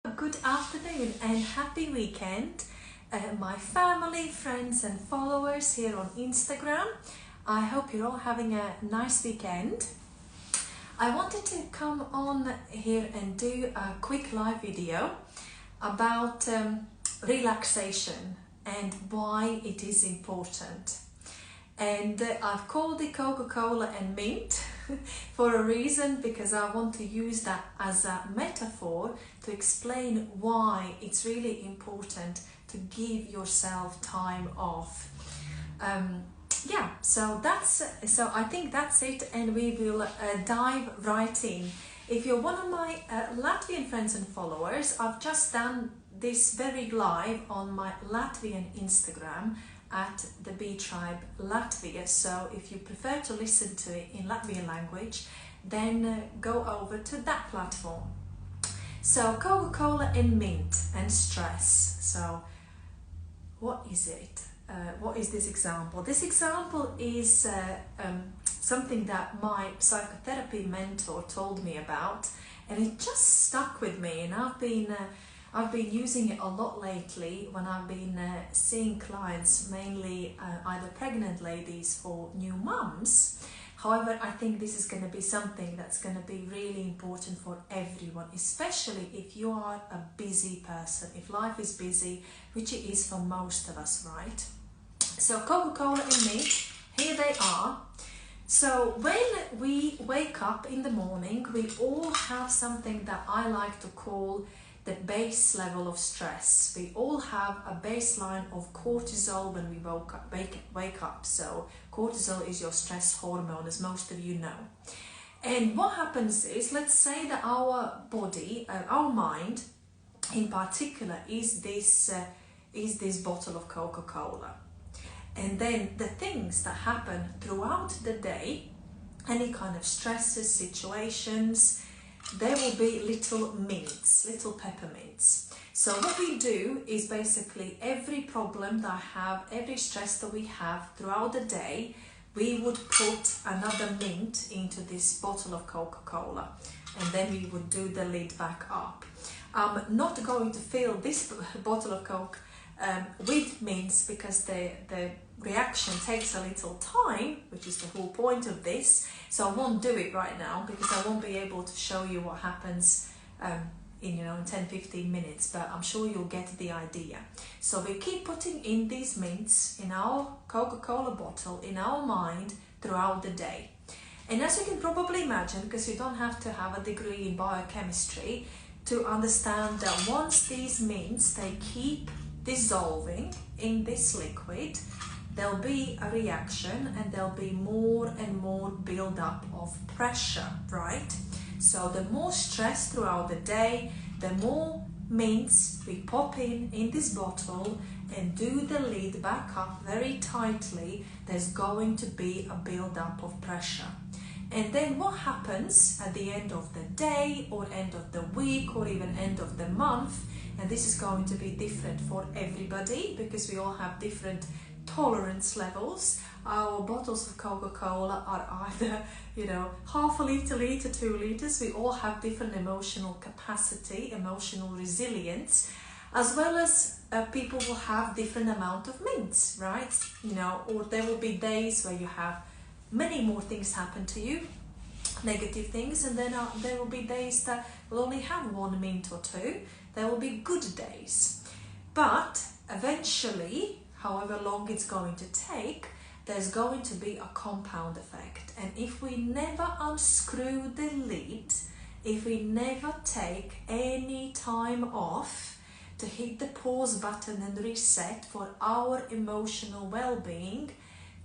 Good afternoon and happy weekend, my family, friends and followers here on Instagram. I hope you're all having a nice weekend. I wanted to come on here and do a quick live video about relaxation and why it is important. And I've called it Coca Cola and Mint for a reason, because I want to use that as a metaphor to explain why it's really important to give yourself time off. So I think that's it, and we will dive right in. If you're one of my Latvian friends and followers, I've just done this very live on my Latvian Instagram at the B Tribe Latvia. So if you prefer to listen to it in Latvian language, then go over to that platform. So Coca Cola and Mint and stress. So what is it? What is this example? This example is something that my psychotherapy mentor told me about, and it just stuck with me, and I've been using it a lot lately when I've been seeing clients, mainly either pregnant ladies or new mums. However, I think this is going to be something that's going to be really important for everyone, especially if you are a busy person, if life is busy, which it is for most of us, right? So Coca Cola and Mint, here they are. So when we wake up in the morning, we all have something that I like to call the base level of stress. We all have a baseline of cortisol when we wake up. So cortisol is your stress hormone, as most of you know. And what happens is, let's say that our body, our mind in particular, is this bottle of Coca-Cola. And then the things that happen throughout the day, any kind of stresses, situations, there will be little mints, little peppermints. So what we do is basically every problem that I have, every stress that we have throughout the day, we would put another mint into this bottle of Coca-Cola, and then we would do the lid back up. I'm not going to fill this bottle of Coke with mints, because the reaction takes a little time, which is the whole point of this. So I won't do it right now, because I won't be able to show you what happens in 10-15 minutes, but I'm sure you'll get the idea. So we keep putting in these mints in our Coca-Cola bottle in our mind throughout the day. And as you can probably imagine, because you don't have to have a degree in biochemistry to understand that once these mints, they keep dissolving in this liquid, there'll be a reaction, and there'll be more and more build-up of pressure, right? So the more stress throughout the day, the more mints we pop in this bottle and do the lid back up very tightly, there's going to be a build-up of pressure. And then what happens at the end of the day, or end of the week, or even end of the month, and this is going to be different for everybody, because we all have different tolerance levels. Our bottles of Coca-Cola are either, half a litre, 2 litres. We all have different emotional capacity, emotional resilience, as well as people will have different amount of mints, right? Or there will be days where you have many more things happen to you, negative things, and then there will be days that will only have 1 mint or 2. There will be good days. But eventually, however long it's going to take, there's going to be a compound effect. And if we never unscrew the lid, if we never take any time off to hit the pause button and reset for our emotional well-being,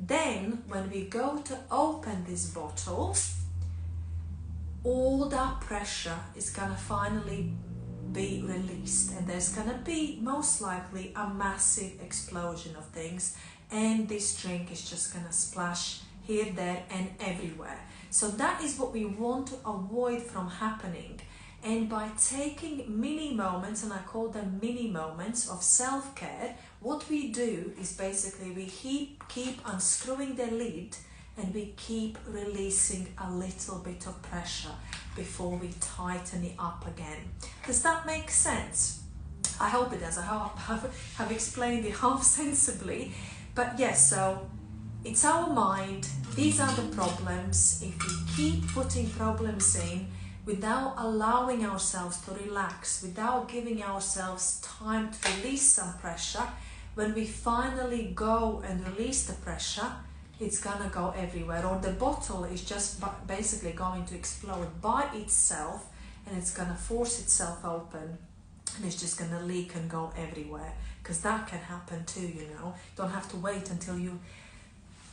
then when we go to open this bottle, all that pressure is gonna finally be released, and there's gonna be most likely a massive explosion of things, and this drink is just gonna splash here, there and everywhere. So that is what we want to avoid from happening. And by taking mini moments, and I call them mini moments of self-care, what we do is basically we keep unscrewing the lid and we keep releasing a little bit of pressure before we tighten it up again. Does that make sense? I hope it does. I hope I have explained it half sensibly. But yes, so it's our mind. These are the problems. If we keep putting problems in without allowing ourselves to relax, without giving ourselves time to release some pressure, when we finally go and release the pressure, it's gonna go everywhere, or the bottle is just basically going to explode by itself, and it's gonna force itself open, and it's just gonna leak and go everywhere, because that can happen too, you know. You don't have to wait until you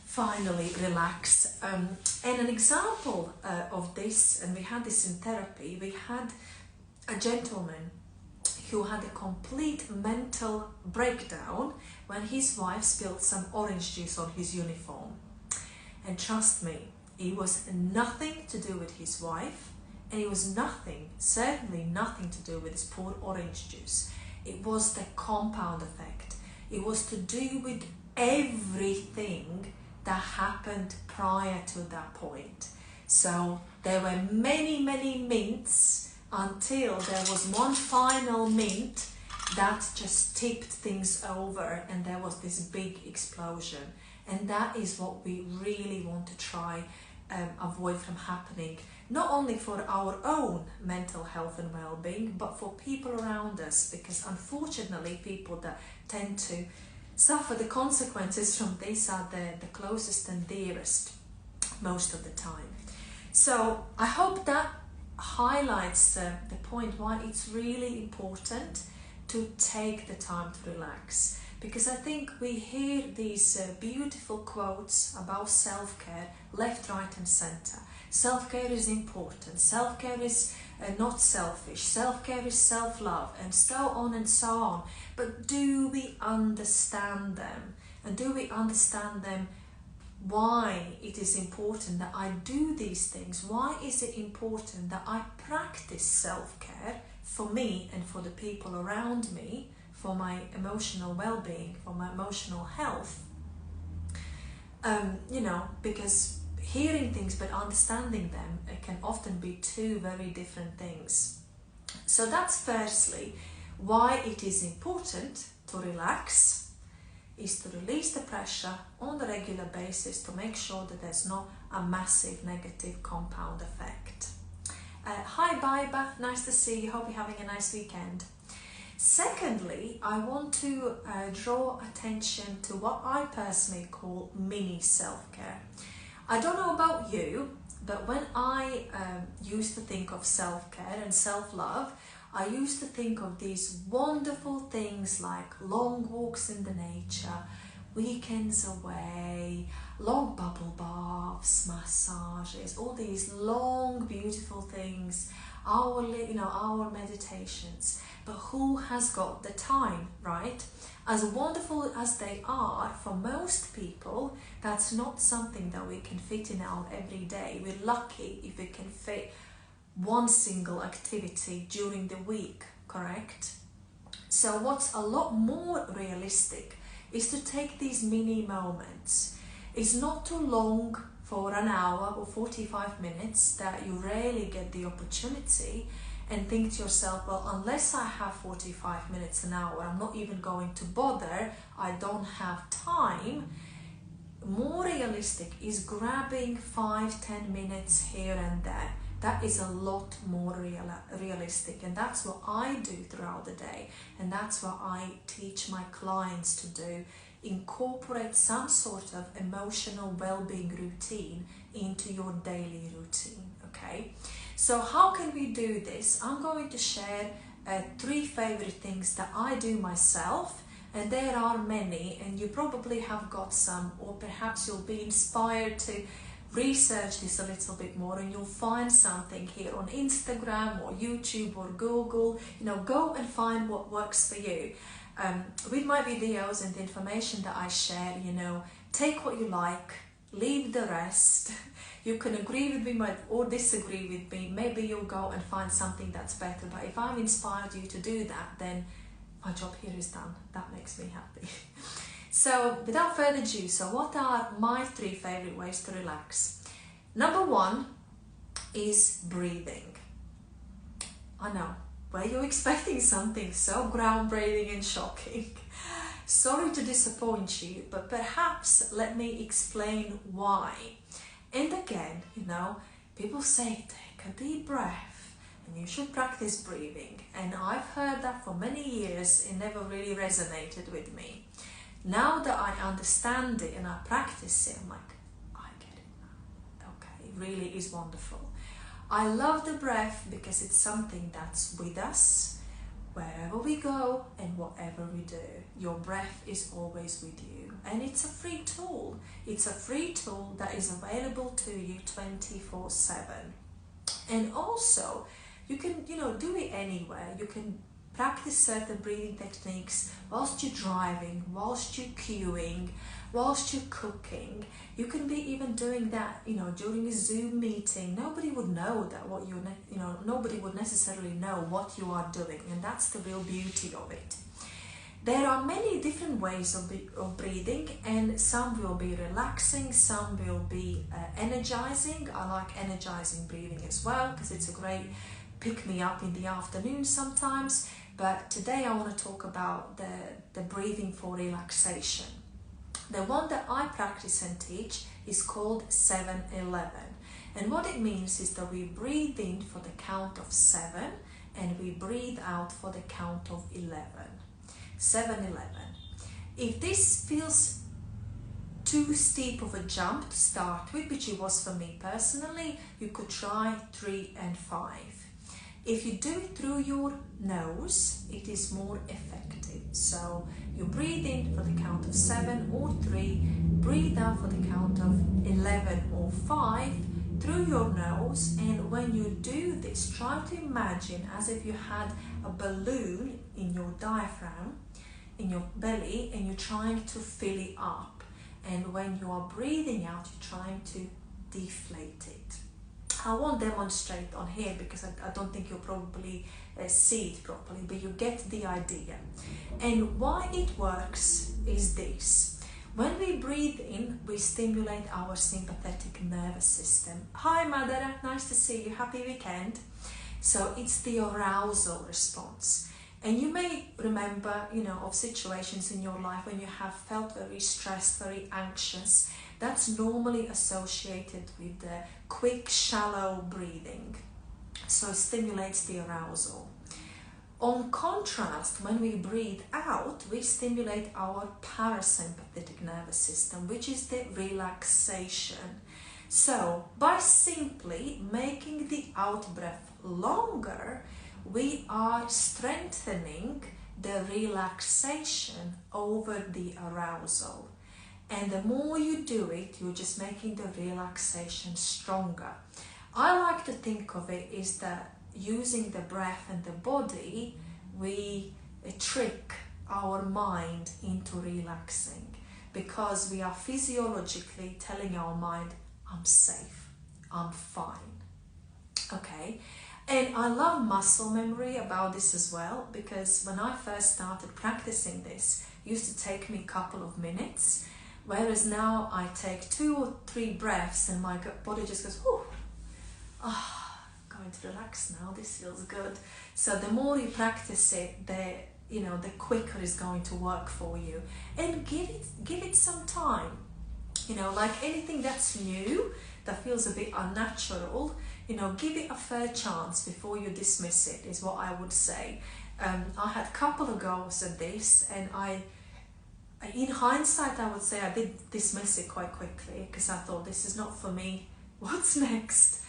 finally relax. And an example of this, and we had this in therapy, we had a gentleman who had a complete mental breakdown when his wife spilled some orange juice on his uniform. And trust me, it was nothing to do with his wife, and it was nothing, certainly nothing to do with his poor orange juice. It was the compound effect. It was to do with everything that happened prior to that point. So there were many, many mints until there was one final mint that just tipped things over, and there was this big explosion. And that is what we really want to try avoid from happening, not only for our own mental health and well-being, but for people around us, because unfortunately people that tend to suffer the consequences from this are the closest and dearest most of the time. So I hope that highlights the point why it's really important to take the time to relax, because I think we hear these beautiful quotes about self-care left, right and center. Self-care is important, self-care is not selfish, self-care is self-love, and so on and so on. But do we understand them? And do we understand them, why it is important that I do these things? Why is it important that I practice self-care for me and for the people around me, for my emotional well-being, for my emotional health? You know, because hearing things but understanding them, it can often be two very different things. So that's firstly why it is important to relax, is to release the pressure on a regular basis to make sure that there's not a massive negative compound effect. Hi Baiba, nice to see you, hope you're having a nice weekend. Secondly, I want to draw attention to what I personally call mini self-care. I don't know about you, but when I used to think of self-care and self-love, I used to think of these wonderful things like long walks in the nature, weekends away, long bubble baths, massages, all these long beautiful things, our meditations. But who has got the time, right? As wonderful as they are, for most people, that's not something that we can fit in our everyday. We're lucky if we can fit one single activity during the week, correct? So what's a lot more realistic is to take these mini moments. It's not too long for an hour or 45 minutes that you rarely get the opportunity, and think to yourself, well, unless I have 45 minutes, an hour, I'm not even going to bother, I don't have time. More realistic is grabbing 5-10 minutes here and there. That is a lot more realistic, and that's what I do throughout the day, and that's what I teach my clients to do. Incorporate some sort of emotional well-being routine into your daily routine, okay? So how can we do this? I'm going to share 3 favorite things that I do myself, and there are many, and you probably have got some, or perhaps you'll be inspired to research this a little bit more, and you'll find something here on Instagram or YouTube or Google. You know, go and find what works for you. With my videos and the information that I share, you know, take what you like, leave the rest. You can agree with me or disagree with me. Maybe you'll go and find something that's better. But if I've inspired you to do that, then my job here is done. That makes me happy. So without further ado, so what are my 3 favorite ways to relax? Number 1 is breathing. I know, were you expecting something so groundbreaking and shocking? Sorry to disappoint you, but perhaps let me explain why. And again, people say take a deep breath and you should practice breathing. And I've heard that for many years, it never really resonated with me. Now that I understand it and I practice it, I'm like, I get it now. Okay, it really is wonderful. I love the breath because it's something that's with us wherever we go and whatever we do. Your breath is always with you, and it's a free tool. It's a free tool that is available to you 24/7. And also you can do it anywhere. You can practice certain breathing techniques whilst you're driving, whilst you're queuing, whilst you're cooking. You can be even doing that, during a Zoom meeting. Nobody would know that nobody would necessarily know what you are doing, and that's the real beauty of it. There are many different ways of breathing, and some will be relaxing, some will be energizing. I like energizing breathing as well because it's a great pick-me-up in the afternoon sometimes. But today I want to talk about the breathing for relaxation. The one that I practice and teach is called 7-11. And what it means is that we breathe in for the count of 7 and we breathe out for the count of 11. 7-11. If this feels too steep of a jump to start with, which it was for me personally, you could try 3 and 5. If you do it through your nose, it is more effective. So you breathe in for the count of 7 or 3, breathe out for the count of 11 or 5 through your nose, and when you do this, try to imagine as if you had a balloon in your diaphragm, in your belly, and you're trying to fill it up. And when you are breathing out, you're trying to deflate it. I won't demonstrate on here because I don't think you'll probably see it properly, but you get the idea. And why it works is this. When we breathe in, we stimulate our sympathetic nervous system. Hi Madara, nice to see you, happy weekend. So it's the arousal response. And you may remember, of situations in your life when you have felt very stressed, very anxious. That's normally associated with the quick, shallow breathing. So it stimulates the arousal. On contrast, when we breathe out, we stimulate our parasympathetic nervous system, which is the relaxation. So by simply making the out breath longer, we are strengthening the relaxation over the arousal. And the more you do it, you're just making the relaxation stronger. I like to think of it is that using the breath and the body, we trick our mind into relaxing because we are physiologically telling our mind, I'm safe, I'm fine. Okay. And I love muscle memory about this as well, because when I first started practicing this, it used to take me a couple of minutes, whereas now I take 2 or 3 breaths and my body just goes, oh, going to relax now, this feels good. So the more you practice it, the quicker it's going to work for you. And give it some time. Like anything that's new, that feels a bit unnatural, give it a fair chance before you dismiss it, is what I would say. I had a couple of goes at this, and in hindsight, I would say I did dismiss it quite quickly because I thought, this is not for me, what's next?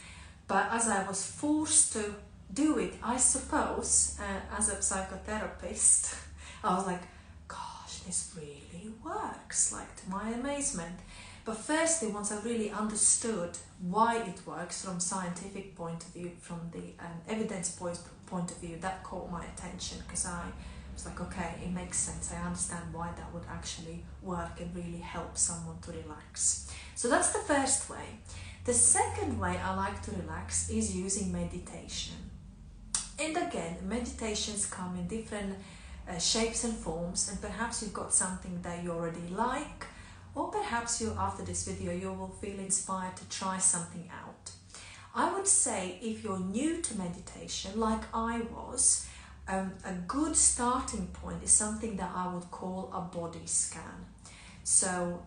But as I was forced to do it, I suppose, as a psychotherapist, I was like, gosh, this really works, like to my amazement. But firstly, once I really understood why it works from scientific point of view, from the evidence point of view, that caught my attention because I was like, okay, it makes sense. I understand why that would actually work and really help someone to relax. So that's the first way. The second way I like to relax is using meditation. And again, meditations come in different shapes and forms, and perhaps you've got something that you already like, or perhaps you, after this video, you will feel inspired to try something out. I would say if you're new to meditation, like I was, a good starting point is something that I would call a body scan. So,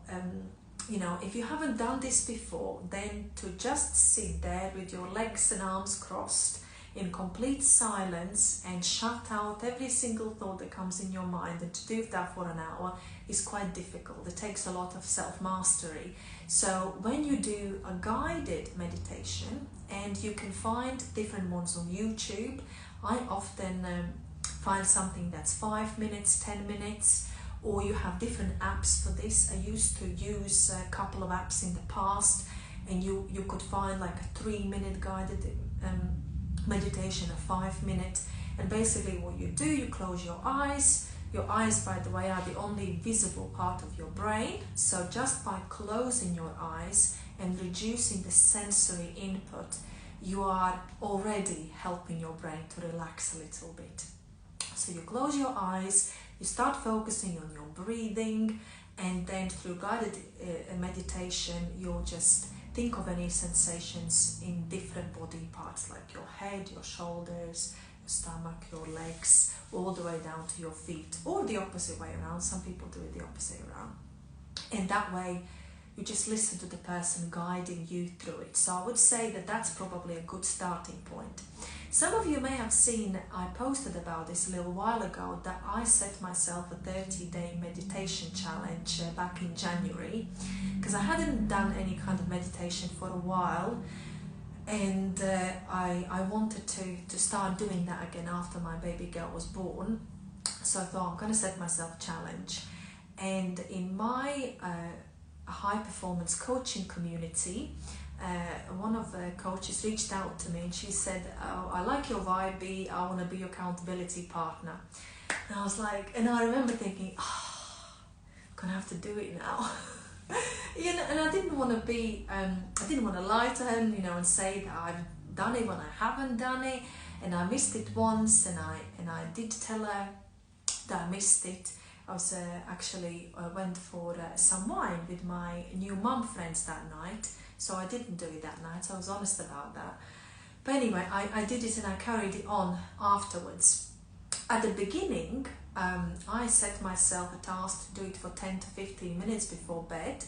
you know, if you haven't done this before, then to just sit there with your legs and arms crossed in complete silence and shut out every single thought that comes in your mind, and to do that for an hour is quite difficult. It takes a lot of self-mastery. So when you do a guided meditation, and you can find different ones on YouTube, I often find something that's 5 minutes, 10 minutes, or you have different apps for this. I used to use a couple of apps in the past, and you could find like a 3-minute guided meditation, a 5-minute, and basically what you do, you close your eyes. Your eyes, by the way, are the only visible part of your brain, so just by closing your eyes and reducing the sensory input, you are already helping your brain to relax a little bit. So you close your eyes, you start focusing on your breathing, and then through guided meditation, you'll just think of any sensations in different body parts, like your head, your shoulders, your stomach, your legs, all the way down to your feet, or the opposite way around. Some people do it the opposite around. And that way, you just listen to the person guiding you through it. So I would say that that's probably a good starting point. Some of you may have seen, I posted about this a little while ago, that I set myself a 30-day meditation challenge back in January, because I hadn't done any kind of meditation for a while, and I wanted to start doing that again after my baby girl was born. So I thought, I'm going to set myself a challenge. And in my high performance coaching community, one of the coaches reached out to me, and she said, "Oh, I like your vibe, I want to be your accountability partner." And I was like, and I remember thinking, oh, I'm gonna have to do it now. You know, and I didn't want to be, I didn't want to lie to her, you know, and say that I've done it when I haven't done it, and I missed it once, and I did tell her that I missed it. I was actually went for some wine with my new mum friends that night, so I didn't do it that night, so I was honest about that. But anyway, I did it and I carried it on afterwards. At the beginning, I set myself a task to do it for 10 to 15 minutes before bed.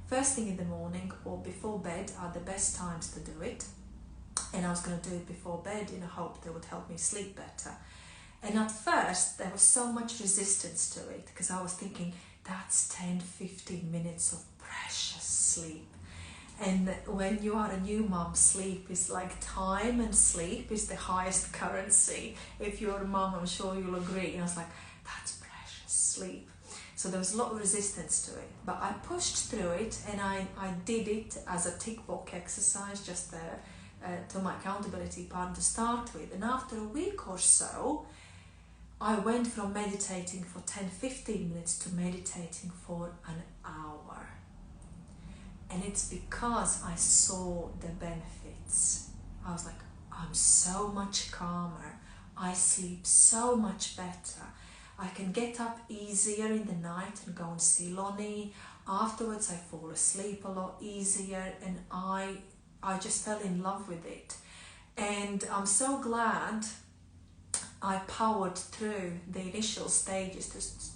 First thing in the morning or before bed are the best times to do it. And I was going to do it before bed in the hope that would help me sleep better. And at first, there was so much resistance to it, because I was thinking, that's 10-15 minutes of precious sleep. And when you are a new mom, sleep is like time, and sleep is the highest currency. If you're a mom, I'm sure you'll agree. And I was like, that's precious sleep. So there was a lot of resistance to it. But I pushed through it, and I did it as a tick box exercise, just to my accountability partner to start with. And after a week or so, I went from meditating for 10-15 minutes to meditating for an hour. And it's because I saw the benefits. I was like, I'm so much calmer. I sleep so much better. I can get up easier in the night and go and see Lonnie. Afterwards, I fall asleep a lot easier, and I just fell in love with it. And I'm so glad I powered through the initial stages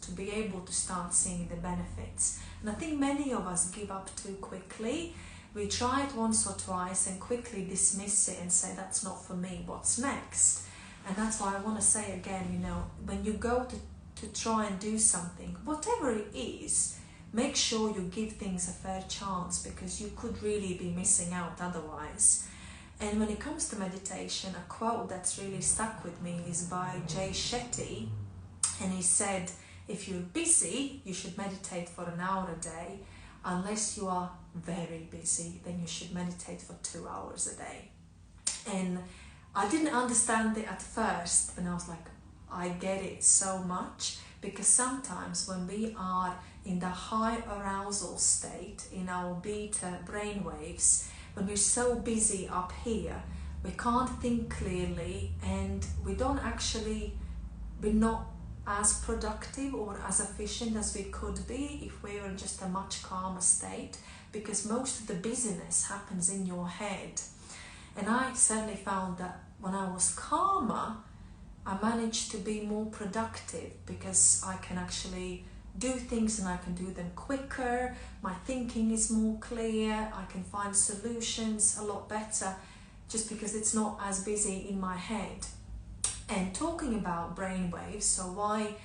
to be able to start seeing the benefits. And I think many of us give up too quickly. We try it once or twice and quickly dismiss it and say, that's not for me, what's next? And that's why I want to say again, you know, when you go to try and do something, whatever it is, make sure you give things a fair chance, because you could really be missing out otherwise. And when it comes to meditation, a quote that's really stuck with me is by Jay Shetty, and he said, if you're busy, you should meditate for an hour a day. Unless you are very busy, then you should meditate for 2 hours a day. And I didn't understand it at first, and I was like, I get it so much, because sometimes when we are in the high arousal state, in our beta brainwaves, when we're so busy up here, we can't think clearly, and we're not as productive or as efficient as we could be if we were in just a much calmer state, because most of the busyness happens in your head. And I certainly found that when I was calmer, I managed to be more productive because I can actually do things and I can do them quicker. My thinking is more clear. I can find solutions a lot better just because it's not as busy in my head. And talking about brainwaves, so why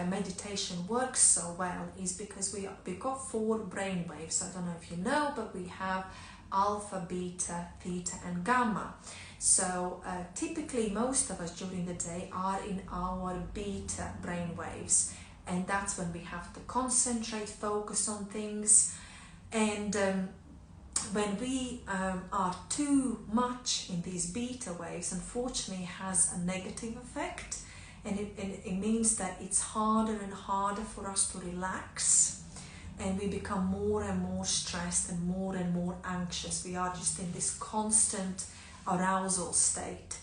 meditation works so well is because we've got 4 brainwaves. I don't know if you know, but we have alpha, beta, theta and gamma. So typically most of us during the day are in our beta brainwaves, and that's when we have to concentrate, focus on things. And when we are too much in these beta waves, unfortunately has a negative effect, and it means that it's harder and harder for us to relax, and we become more and more stressed and more anxious. We are just in this constant arousal state.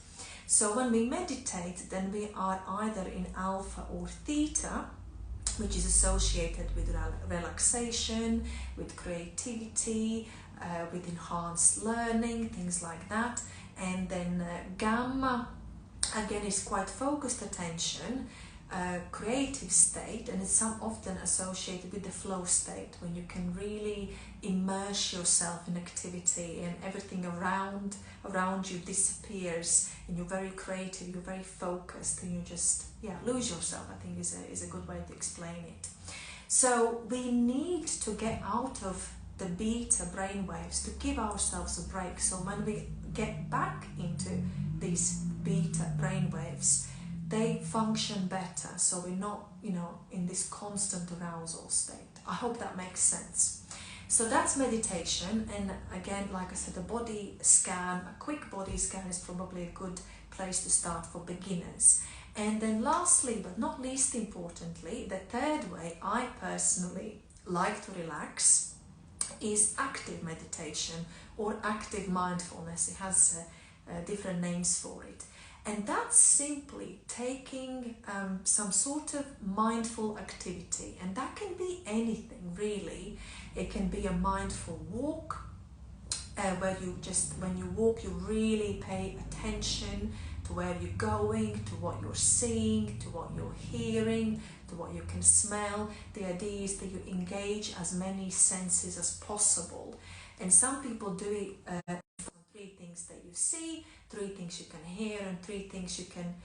So when we meditate, then we are either in alpha or theta, which is associated with relaxation, with creativity, with enhanced learning, things like that. And then gamma, again, is quite focused attention, creative state, and it's often associated with the flow state, when you can really immerse yourself in activity and everything around you disappears, and you're very creative, you're very focused, and you just lose yourself, I think is a good way to explain it. So we need to get out of the beta brainwaves to give ourselves a break. So when we get back into these beta brainwaves, they function better, so we're not, in this constant arousal state. I hope that makes sense. So that's meditation, and again, like I said, a body scan, a quick body scan is probably a good place to start for beginners. And then lastly, but not least importantly, the third way I personally like to relax is active meditation or active mindfulness. It has different names for it. And that's simply taking some sort of mindful activity, and that can be anything really. It can be a mindful walk, where when you walk, you really pay attention to where you're going, to what you're seeing, to what you're hearing, to what you can smell. The idea is that you engage as many senses as possible. And some people do it 3 things that you see, 3 things you can hear, and 3 things you can,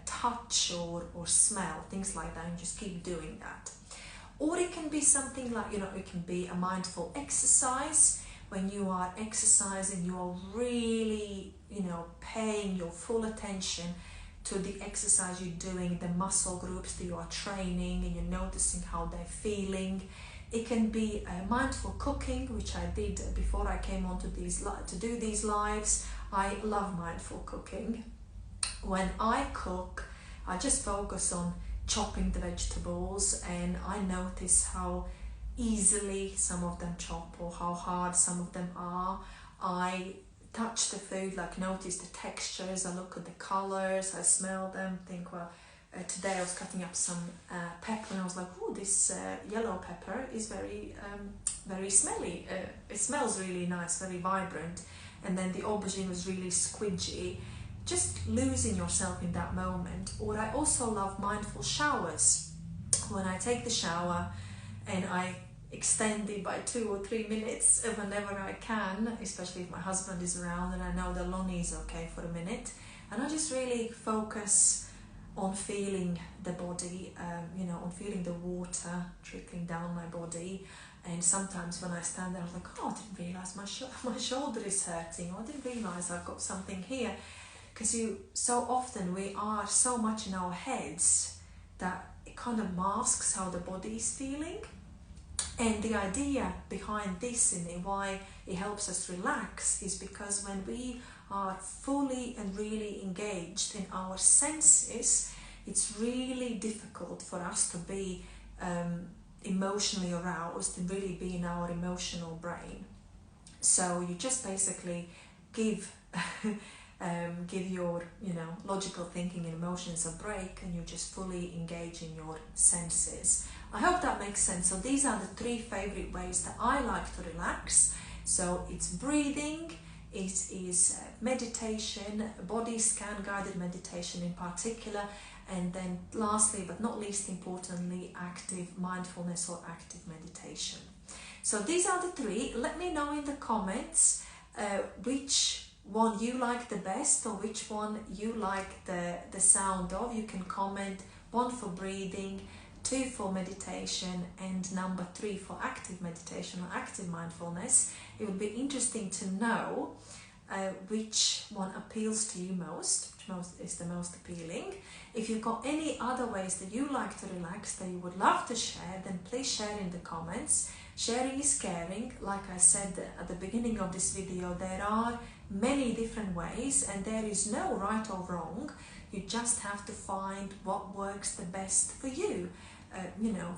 touch or smell, things like that, and just keep doing that. Or it can be something like, it can be a mindful exercise. When you are exercising, you are really, paying your full attention to the exercise you're doing, the muscle groups that you are training, and you're noticing how they're feeling. It can be mindful cooking, which I did before I came on to do these lives. I love mindful cooking. When I cook, I just focus on chopping the vegetables, and I notice how easily some of them chop or how hard some of them are. I touch the food, notice the textures, I look at the colors, I smell them, think, well, today I was cutting up some pepper, and I was like, oh, this yellow pepper is very smelly. It smells really nice, very vibrant. And then the aubergine was really squidgy. Just losing yourself in that moment. Or I also love mindful showers. When I take the shower and I extend it by 2 or 3 minutes whenever I can, especially if my husband is around and I know that Lonnie is okay for a minute. And I just really focus on feeling the body, on feeling the water trickling down my body. And sometimes when I stand there, I was like, oh, I didn't realise my shoulder is hurting, or I didn't realise I've got something here. Because so often we are so much in our heads that it kind of masks how the body is feeling. And the idea behind this and why it helps us relax is because when we are fully and really engaged in our senses, it's really difficult for us to be emotionally aroused and really be in our emotional brain. So you just basically give give your, logical thinking and emotions a break, and you just fully engage in your senses. I hope that makes sense. So these are the 3 favorite ways that I like to relax. So it's breathing, it is meditation, body scan, guided meditation in particular, and then lastly but not least importantly, active mindfulness or active meditation. So these are the 3. Let me know in the comments which one you like the best, or which one you like the sound of. You can comment 1 for breathing, 2 for meditation, and number 3 for active meditation or active mindfulness. It would be interesting to know which one appeals to you most, which is the most appealing. If you've got any other ways that you like to relax that you would love to share, then please share in the comments. Sharing is caring. Like I said at the beginning of this video, there are many different ways and there is no right or wrong. You just have to find what works the best for you,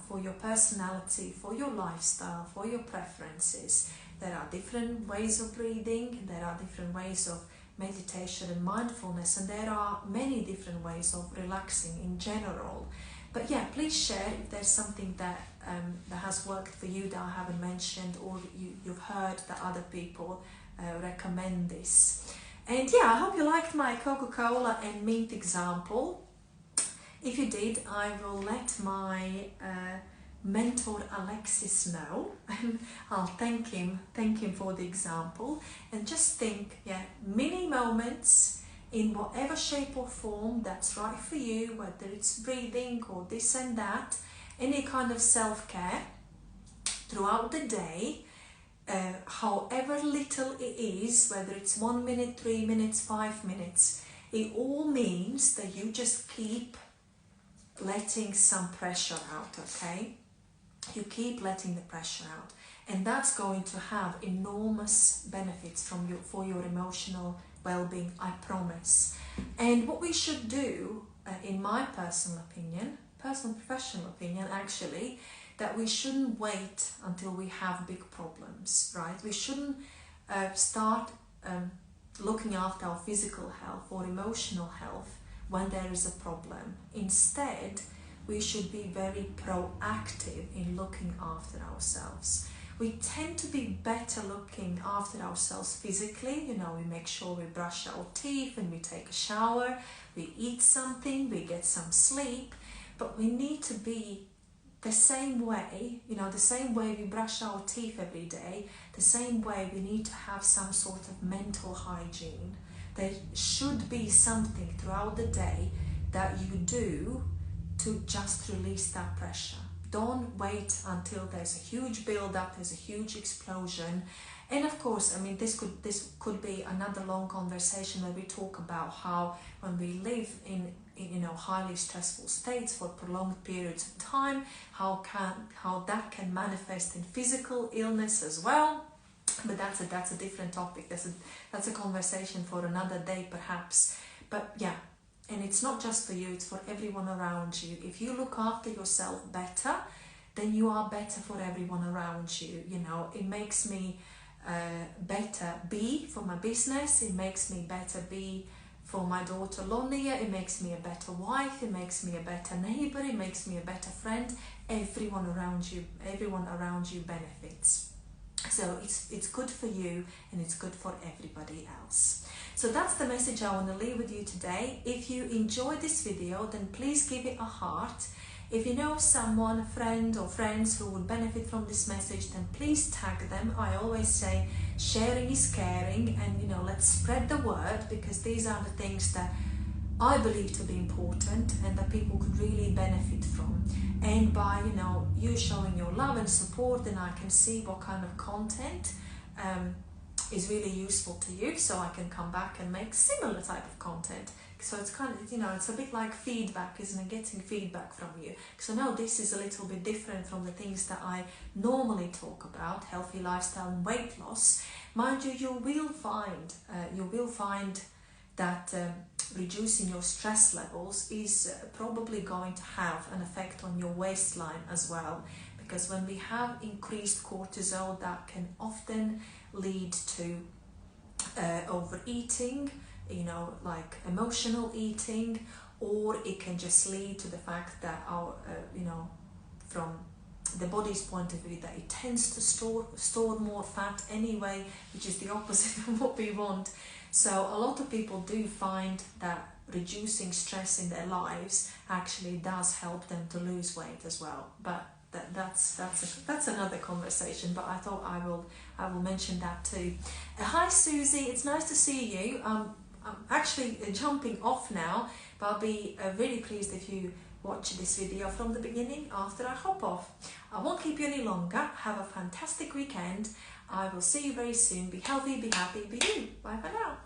for your personality, for your lifestyle, for your preferences. There are different ways of breathing, there are different ways of meditation and mindfulness, and there are many different ways of relaxing in general. But yeah, please share if there's something that has worked for you that I haven't mentioned, or you've heard that other people recommend this. And yeah, I hope you liked my Coca Cola and mint example. If you did, I will let my mentor Alexis know. I'll thank him for the example, and just think, mini moments in whatever shape or form that's right for you, whether it's breathing or this and that, any kind of self-care throughout the day, however little it is, whether it's 1 minute, 3 minutes, 5 minutes, it all means that you just keep letting some pressure out, okay? You keep letting the pressure out, and that's going to have enormous benefits for your emotional well-being, I promise. And what we should do, in my personal professional opinion actually, that we shouldn't wait until we have big problems, right? We shouldn't start looking after our physical health or emotional health when there is a problem. Instead, we should be very proactive in looking after ourselves. We tend to be better looking after ourselves physically. We make sure we brush our teeth and we take a shower, we eat something, we get some sleep, but we need to be the same way, the same way we brush our teeth every day, the same way we need to have some sort of mental hygiene. There should be something throughout the day that you do to just release that pressure. Don't wait until there's a huge build-up, there's a huge explosion. And of course, this could be another long conversation where we talk about how when we live in highly stressful states for prolonged periods of time, how that can manifest in physical illness as well. But that's a different topic. That's a conversation for another day perhaps. But yeah, and it's not just for you, it's for everyone around you. If you look after yourself better, then you are better for everyone around you. It makes me better be for my business, it makes me better be for my daughter Lonia, it makes me a better wife, it makes me a better neighbor, it makes me a better friend. Everyone around you benefits. So it's good for you and it's good for everybody else. So that's the message I want to leave with you today. If you enjoyed this video, then please give it a heart. If you know someone, a friend or friends who would benefit from this message, then please tag them. I always say sharing is caring, and let's spread the word, because these are the things that I believe to be important and that people could really benefit from. And by you showing your love and support, then I can see what kind of content is really useful to you, so I can come back and make similar type of content. So it's kind of, it's a bit like feedback, isn't it? Getting feedback from you. Because I know this is a little bit different from the things that I normally talk about, healthy lifestyle and weight loss. Mind you, you will find that reducing your stress levels is probably going to have an effect on your waistline as well, because when we have increased cortisol, that can often lead to overeating. you know, like emotional eating, or it can just lead to the fact that our, you know, from the body's point of view, that it tends to store more fat anyway, which is the opposite of what we want. So a lot of people do find that reducing stress in their lives actually does help them to lose weight as well. But that's another conversation. But I thought I will mention that too. Hi Susie, it's nice to see you. I'm actually jumping off now, but I'll be really pleased if you watch this video from the beginning after I hop off. I won't keep you any longer. Have a fantastic weekend. I will see you very soon. Be healthy, be happy, be you. Bye for now.